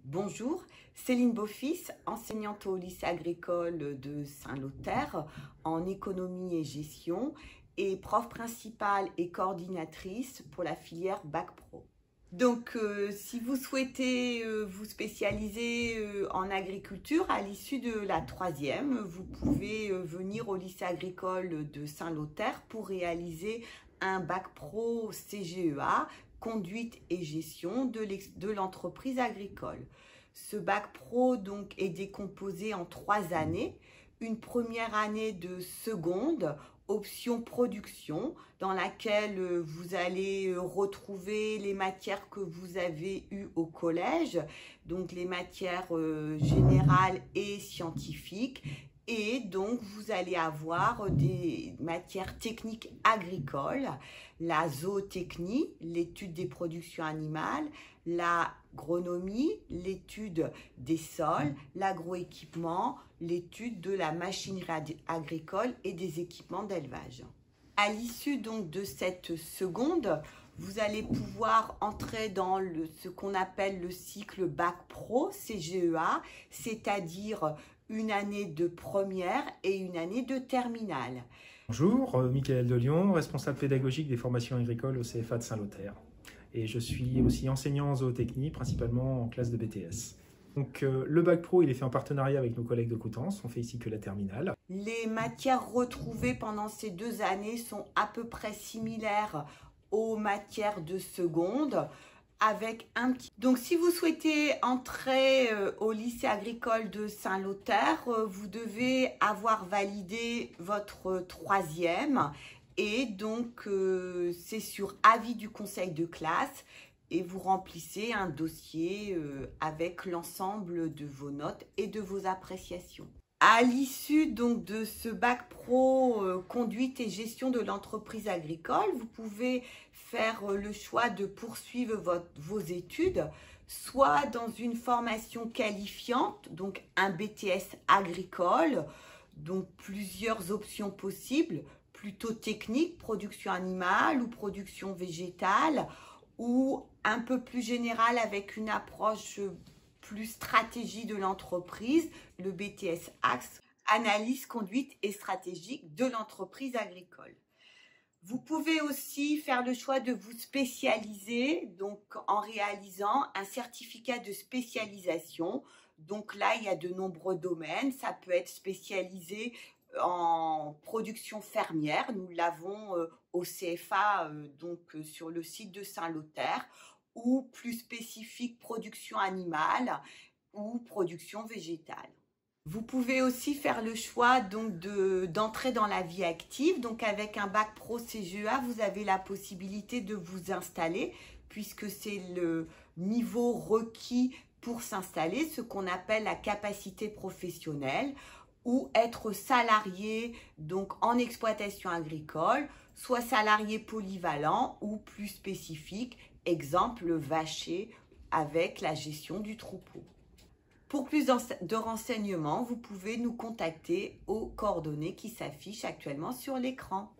Bonjour, Céline Beaufils, enseignante au lycée agricole de Saint-Lothaire en économie et gestion et prof principale et coordinatrice pour la filière Bac Pro. Donc, si vous souhaitez vous spécialiser en agriculture à l'issue de la troisième, vous pouvez venir au lycée agricole de Saint-Lothaire pour réaliser un Bac Pro CGEA, conduite et gestion de l'entreprise agricole. Ce Bac Pro donc est décomposé en 3 années. Une première année de seconde, option production, dans laquelle vous allez retrouver les matières que vous avez eues au collège, donc les matières générales et scientifiques. Et donc, vous allez avoir des matières techniques agricoles, la zootechnie, l'étude des productions animales, l'agronomie, l'étude des sols, l'agroéquipement, l'étude de la machinerie agricole et des équipements d'élevage. À l'issue donc de cette seconde, vous allez pouvoir entrer dans ce qu'on appelle le cycle Bac Pro CGEA, c'est-à-dire une année de première et une année de terminale. Bonjour, Michael Delion, responsable pédagogique des formations agricoles au CFA de Saint-Lothaire. Et je suis aussi enseignant en zootechnie, principalement en classe de BTS. Donc le Bac Pro, il est fait en partenariat avec nos collègues de Coutances, on fait ici que la terminale. Les matières retrouvées pendant ces 2 années sont à peu près similaires aux matières de seconde, avec un petit... Donc, si vous souhaitez entrer au lycée agricole de Saint-Lothaire, vous devez avoir validé votre troisième. Et donc, c'est sur avis du conseil de classe et vous remplissez un dossier avec l'ensemble de vos notes et de vos appréciations. À l'issue donc de ce Bac Pro conduite et gestion de l'entreprise agricole, vous pouvez faire le choix de poursuivre vos études, soit dans une formation qualifiante, donc un BTS agricole, donc plusieurs options possibles, plutôt technique, production animale ou production végétale, ou un peu plus générale avec une approche plus stratégie de l'entreprise, le BTS Axe, analyse, conduite et stratégique de l'entreprise agricole. Vous pouvez aussi faire le choix de vous spécialiser, donc en réalisant un certificat de spécialisation. Donc là, il y a de nombreux domaines. Ça peut être spécialisé en production fermière. Nous l'avons au CFA, donc sur le site de Saint-Lothaire, ou plus spécifique production animale ou production végétale. Vous pouvez aussi faire le choix donc d'entrer dans la vie active. Donc avec un Bac Pro CGEA, vous avez la possibilité de vous installer puisque c'est le niveau requis pour s'installer, ce qu'on appelle la capacité professionnelle, ou être salarié donc en exploitation agricole, soit salarié polyvalent ou plus spécifique, exemple vacher avec la gestion du troupeau. Pour plus de renseignements, vous pouvez nous contacter aux coordonnées qui s'affichent actuellement sur l'écran.